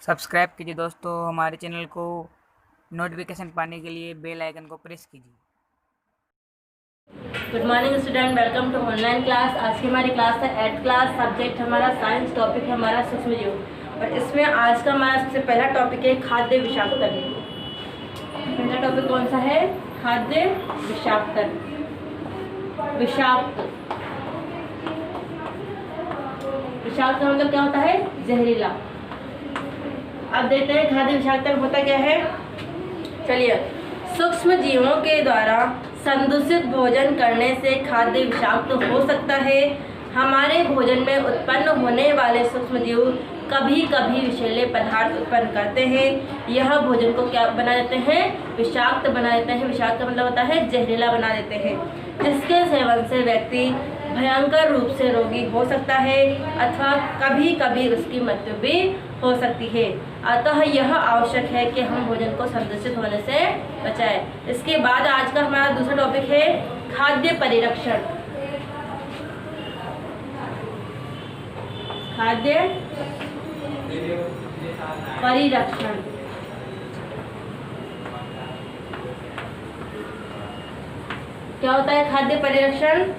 Subscribe कीजिए दोस्तों हमारे चैनल को। नोटिफिकेशन पाने के लिए बेल आइकन को प्रेस कीजिए। Good morning student, welcome to online class. आज की हमारी क्लास है 8th क्लास। सब्जेक्ट हमारा साइंस, टॉपिक है हमारा सूक्ष्मजीव। और इसमें आज का हमारा सबसे पहला टॉपिक है खाद्य विषाक्तन। पहला टॉपिक कौन सा है? खाद्य विषाक्तन। विषाक्त विषाक्त का मतलब क्या होता है? जहरीला। अब देखते हैं खाद्य विषाक्तन होता क्या है। चलिए, सूक्ष्म जीवों के द्वारा संदूषित भोजन करने से खाद्य विषाक्त हो सकता है। हमारे भोजन में उत्पन्न होने वाले सूक्ष्म जीव कभी कभी विषैले पदार्थ उत्पन्न करते हैं। यह भोजन को क्या बना देते हैं? विषाक्त बना देते हैं। विषाक्त का मतलब होता है जहरीला बना देते हैं, जिसके सेवन से व्यक्ति भयंकर रूप से रोगी हो सकता है अथवा कभी कभी उसकी मृत्यु भी हो सकती है। अतः यह आवश्यक है कि हम भोजन को संदूषित होने से बचाएं। इसके बाद आज का हमारा दूसरा टॉपिक है खाद्य परिरक्षण। खाद्य परिरक्षण क्या होता है? खाद्य परिरक्षण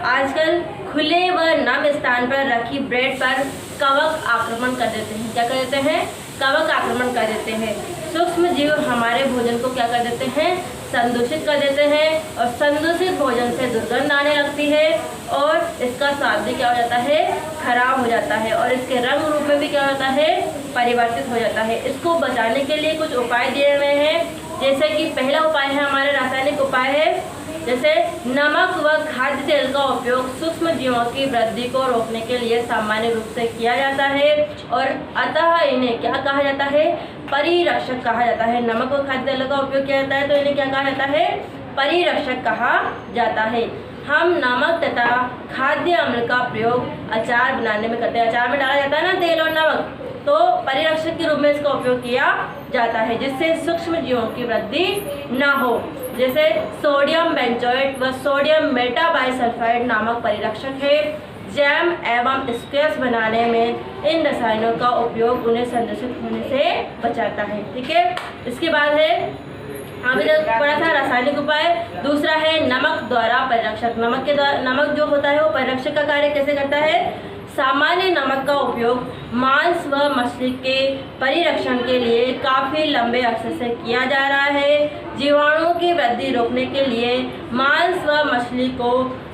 आजकल खुले व नम स्थान पर रखी ब्रेड पर कवक आक्रमण कर देते हैं। क्या कर देते हैं? कवक आक्रमण कर देते हैं। सूक्ष्म जीव हमारे भोजन को क्या कर देते हैं? संदूषित कर देते हैं। और संदूषित भोजन से दुर्गंध आने लगती है और इसका स्वाद भी क्या हो जाता है? खराब हो जाता है। और इसके रंग रूप में भी क्या होता है? परिवर्तित हो जाता है। इसको बचाने के लिए कुछ उपाय दिए हुए हैं। जैसे कि पहला उपाय है हमारे रासायनिक उपाय है, जैसे नमक व खाद्य तेल का उपयोग सूक्ष्म जीवों की वृद्धि को रोकने के लिए सामान्य रूप से किया जाता है और अतः इन्हें क्या कहा जाता है? परिरक्षक कहा जाता है। नमक व खाद्य तेल का उपयोग किया जाता है तो इन्हें क्या कहा जाता है? परिरक्षक कहा जाता है। हम नमक तथा खाद्य अम्ल का प्रयोग अचार बनाने में करते हैं। अचार में डाला जाता है ना तेल और नमक, तो परिरक्षक के रूप में इसका उपयोग किया जाता है, जिससे सूक्ष्म जीवों की वृद्धि न हो। जैसे सोडियम बेंजोएट व सोडियम मेटाबाइसल्फाइड नामक परिरक्षक है। जैम एवं स्क्वैश बनाने में इन रसायनों का उपयोग उन्हें संदूषित होने से बचाता है। ठीक है, इसके बाद है अभी तक पढ़ा था रासायनिक उपाय। दूसरा है नमक द्वारा परिरक्षक। नमक जो होता है वो परिरक्षक का कार्य कैसे करता है? सामान्य नमक का उपयोग मांस व मछली के परिरक्षण के लिए काफ़ी लंबे अरसे से किया जा रहा है। जीवाणुओं की वृद्धि रोकने के लिए मांस व मछली को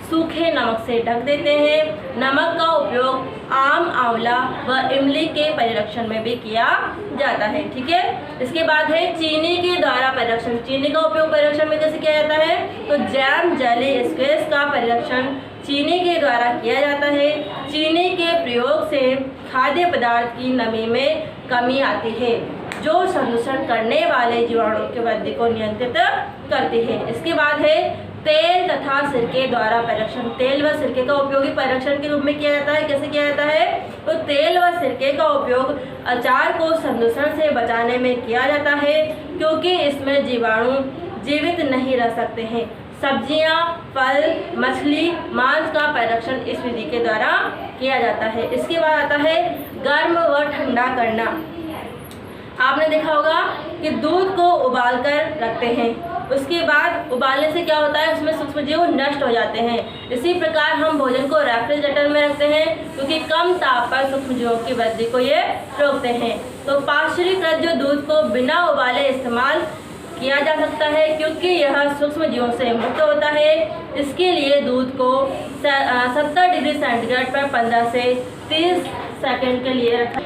सूखे नमक से ढक देते हैं। नमक का उपयोग आम, आंवला व इमली के परिरक्षण में भी किया जाता है। ठीक है, इसके बाद है चीनी के द्वारा परिरक्षण। चीनी का उपयोग परिरक्षण में कैसे किया जाता है? तो जैम, जेली, स्क्वैश का परिरक्षण चीनी के द्वारा किया जाता है। चीनी के प्रयोग से खाद्य पदार्थ की नमी में कमी आती है, जो संदूषण करने वाले जीवाणुओं की वृद्धि को नियंत्रित करती है। इसके बाद है तेल तथा सिरके द्वारा परिरक्षण। तेल व सिरके का उपयोग परिरक्षण के रूप में किया जाता है। कैसे किया जाता है? तो तेल व सिरके का उपयोग अचार को संदूषण से बचाने में किया जाता है, क्योंकि इसमें जीवाणु जीवित नहीं रह सकते हैं। सब्जियां, फल, मछली, मांस का परिरक्षण इस विधि के द्वारा किया जाता है। इसके बाद आता है गर्म व ठंडा करना। आपने देखा होगा कि दूध को उबाल कर रखते हैं, उसके बाद उबालने से क्या होता है? उसमें सूक्ष्मजीव नष्ट हो जाते हैं। इसी प्रकार हम भोजन को रेफ्रिजरेटर में रखते हैं, क्योंकि कम ताप पर सूक्ष्मजीवों की वृद्धि को ये रोकते हैं। तो पाश्चुरीकृत जो दूध को बिना उबाले इस्तेमाल किया जा सकता है, क्योंकि यह सूक्ष्म जीवों से मुक्त होता है। इसके लिए दूध को 70 डिग्री सेंटीग्रेड पर 15 से 30 सेकंड के लिए रखा।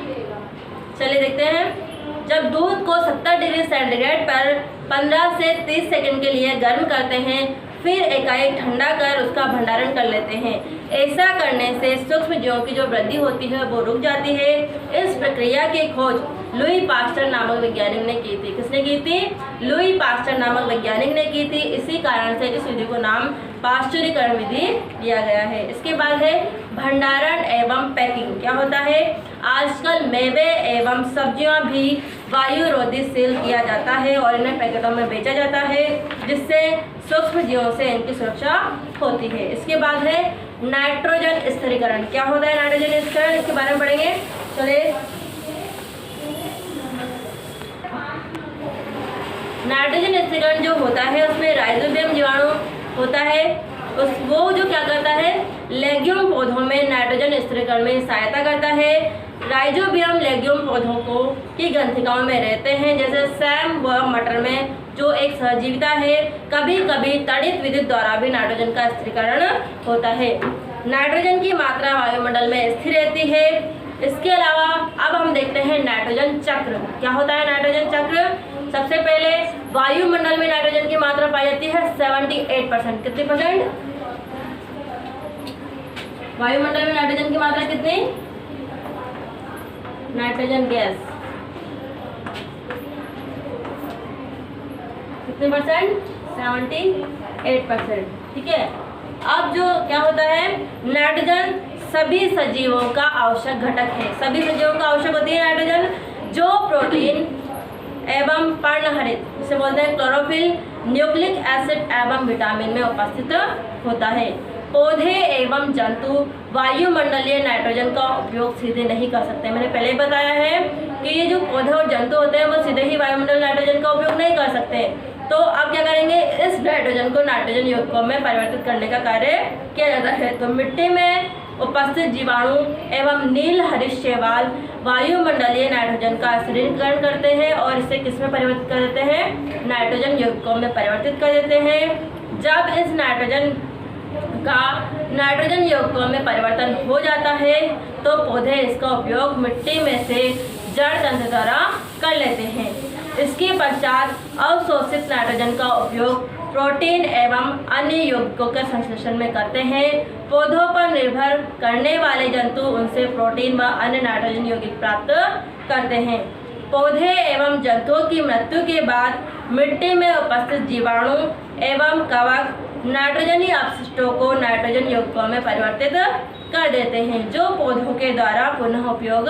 चलिए देखते हैं। जब दूध को 70 डिग्री सेंटीग्रेड पर 15 से 30 सेकंड के लिए गर्म करते हैं, फिर एकाएक ठंडा कर उसका भंडारण कर लेते हैं। ऐसा करने से सूक्ष्म जीवों की जो वृद्धि होती है वो रुक जाती है। इस प्रक्रिया की खोज लुई पास्चर नामक वैज्ञानिक ने की थी। किसने की थी? लुई पास्चर नामक वैज्ञानिक ने की थी। इसी कारण से इस विधि को नाम पाश्चुरीकरण विधि दिया गया है। इसके बाद है भंडारण एवं पैकिंग। क्या होता है? आजकल मेवे एवं सब्जियां भी वायुरोधी सील किया जाता है और इन्हें पैकेटों में बेचा जाता है, जिससे सूक्ष्म जीवों से इनकी सुरक्षा होती है। इसके बाद है नाइट्रोजन स्थिरीकरण। क्या होता है नाइट्रोजन स्थिरीकरण? इसके बारे में पढ़ेंगे। चलिए नाइट्रोजन स्थिरीकरण जो होता है उसमें राइजोबियम जीवाणु होता है, वो जो क्या करता है, लेग्यूम पौधों में नाइट्रोजन स्थिरीकरण में सहायता करता है। राइजोबियम लेग्यूम पौधों को की ग्रंथिकाओं में रहते हैं, जैसे सैम व मटर में जो एक सहजीविता है। कभी कभी तड़ित विद्युत द्वारा भी नाइट्रोजन का स्थिरीकरण होता है। नाइट्रोजन की मात्रा वायुमंडल में स्थिर रहती है। इसके अलावा अब हम देखते हैं नाइट्रोजन चक्र। क्या होता है नाइट्रोजन चक्र? सबसे पहले वायुमंडल में नाइट्रोजन की मात्रा पाई जाती है 78%। कितने परसेंट? वायुमंडल में नाइट्रोजन की मात्रा कितनी? नाइट्रोजन गैस कितने परसेंट? 78%। ठीक है। अब जो क्या होता है, नाइट्रोजन सभी सजीवों का आवश्यक घटक है। सभी सजीवों का आवश्यक होती है नाइट्रोजन, जो प्रोटीन एवं पर्णहरित, इसे बोलते हैं क्लोरोफिल, न्यूक्लिक एसिड एवं विटामिन में उपस्थित होता है। पौधे एवं जंतु वायुमंडलीय नाइट्रोजन का उपयोग सीधे नहीं कर सकते। मैंने पहले ही बताया है कि ये जो पौधे और जंतु होते हैं वो सीधे ही वायुमंडल नाइट्रोजन का उपयोग नहीं कर सकते। तो अब क्या करेंगे, इस नाइट्रोजन को नाइट्रोजन यौगिकों में परिवर्तित करने का कार्य किया जाता है। तो मिट्टी में उपस्थित जीवाणु एवं नील हरित शैवाल वायुमंडलीय नाइट्रोजन का स्थिरीकरण करते हैं और इसे किस में परिवर्तित कर देते हैं? नाइट्रोजन यौगिकों में परिवर्तित कर देते हैं। जब इस नाइट्रोजन यौगिकों में परिवर्तन हो जाता है तो पौधे इसका उपयोग मिट्टी में से जड़ तंत्र द्वारा कर लेते हैं। इसके पश्चात अवशोषित नाइट्रोजन का उपयोग प्रोटीन एवं अन्य यौगिकों के संश्लेषण में करते हैं। पौधों पर निर्भर करने वाले जंतु उनसे प्रोटीन व अन्य नाइट्रोजन यौगिक प्राप्त करते हैं। पौधे एवं जंतुओं की मृत्यु के बाद मिट्टी में उपस्थित जीवाणु एवं कवक नाइट्रोजनी अपशिष्टों को नाइट्रोजन यौगिकों में परिवर्तित कर देते हैं, जो पौधों के द्वारा पुनः उपयोग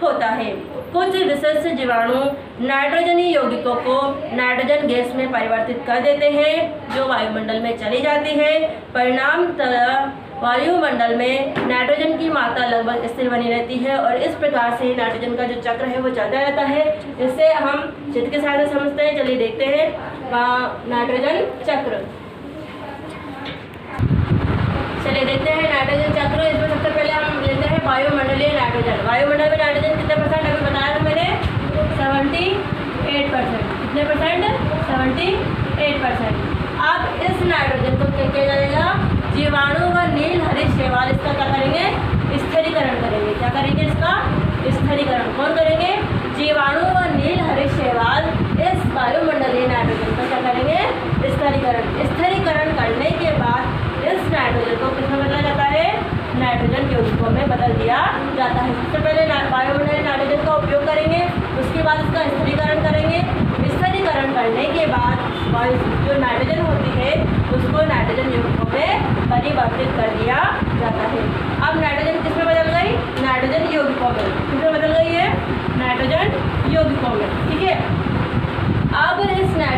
होता है। कुछ विशिष्ट जीवाणु नाइट्रोजनी यौगिकों को नाइट्रोजन गैस में परिवर्तित कर देते हैं, जो वायुमंडल में चली जाती है। परिणामतः वायुमंडल में नाइट्रोजन की मात्रा लगभग स्थिर बनी रहती है और इस प्रकार से नाइट्रोजन का जो चक्र है वो चलता रहता है। इसे हम चित्र के सहायता से समझते हैं। चलिए देखते हैं नाइट्रोजन चक्र। चलिए देखते हैं नाइट्रोजन चक्र। इसमें सबसे पहले हम लेते हैं वायुमंडलीय नाइट्रोजन। वायुमंडल में नाइट्रोजन कितने परसेंट अभी बताया था मैंने? 78%। कितने परसेंट? 78%। अब इस नाइट्रोजन को क्या किया जाएगा? जीवाणु व नील हरित शैवाल इसका क्या करेंगे? स्थिरीकरण करेंगे। क्या करेंगे? इसका स्थिरीकरण कौन करेंगे? जीवाणु व नील हरित शैवाल इस वायुमंडलीय नाइट्रोजन का क्या करेंगे? स्थिरीकरण करने के बाद इस नाइट्रोजन को किसमें बदला जाता है? नाइट्रोजन यौगिकों में बदल दिया जाता है। सबसे पहले वायुमंडलीय नाइट्रोजन का उपयोग करेंगे, उसके बाद इसका स्थिरीकरण करेंगे। स्थिरीकरण करने के बाद जो नाइट्रोजन होती है उसको नाइट्रोजन यौगिकों में परिवर्तित कर दिया जाता है। अब नाइट्रोजन किसमें बदल गई? नाइट्रोजन यौगिकों में। किसमें बदल गई है? नाइट्रोजन यौगिकों में। ठीक है। अब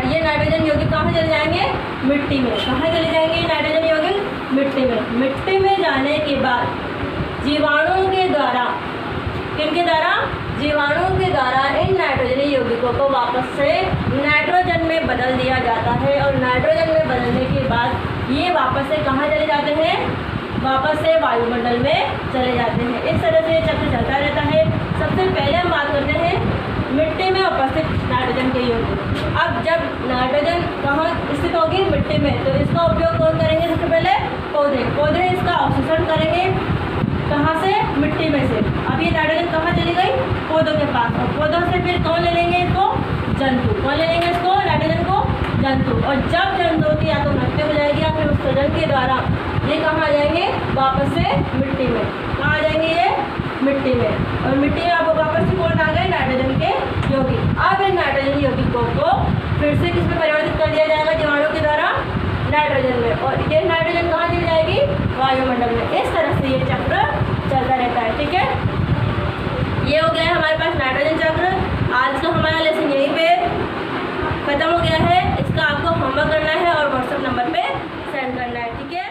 ये नाइट्रोजन यौगिक कहाँ चले जाएंगे? मिट्टी में। कहाँ चले जाएंगे नाइट्रोजन यौगिक? मिट्टी में। मिट्टी में जाने के बाद जीवाणुओं के द्वारा, किनके द्वारा? जीवाणुओं के द्वारा इन नाइट्रोजन यौगिकों को वापस से नाइट्रोजन में बदल दिया जाता है और नाइट्रोजन में बदलने के बाद ये वापस से कहाँ चले जाते हैं? वापस से वायुमंडल में चले जाते हैं। इस तरह से ये चक्र चलता रहता है। सबसे पहले हम बात करते हैं मिट्टी में उपस्थित नाइट्रोजन के यौगिक। अब जब नाइट्रोजन कहाँ स्थित होगी? मिट्टी में। तो इसका उपयोग कौन करेंगे? सबसे पहले पौधे इसका अवशोषण करेंगे। कहाँ से? मिट्टी में से। अब ये नाइट्रोजन कहाँ चली गई? पौधों के पास। और पौधों से फिर कौन ले लेंगे इसको? जंतु। कौन ले लेंगे इसको? नाइट्रोजन को? जंतु। और जब जंतुओं की या तो मृत्यु हो जाएगी या फिर उत्सर्जन के द्वारा ये कहाँ आ जाएंगे? वापस से मिट्टी में। कहाँ आ जाएंगे ये? मिट्टी में। और मिट्टी में अब वापस से कौन आ गए? नाइट्रोजन के यौगिक। अब इन नाइट्रोजन यौगिकों को फिर से किसमें परिवर्तित कर दिया जाएगा? जीवाणु के द्वारा नाइट्रोजन में। और ये नाइट्रोजन कहाँ चली जाएगी? वायुमंडल में। इस तरह से ये चक्र चलता रहता है। ठीक है। ये हो गया है हमारे पास नाइट्रोजन चक्र। आज का हमारा लेसन यहीं पे खत्म हो गया है। इसका आपको होमवर्क करना है और व्हाट्सएप नंबर पे सेंड करना है। ठीक है।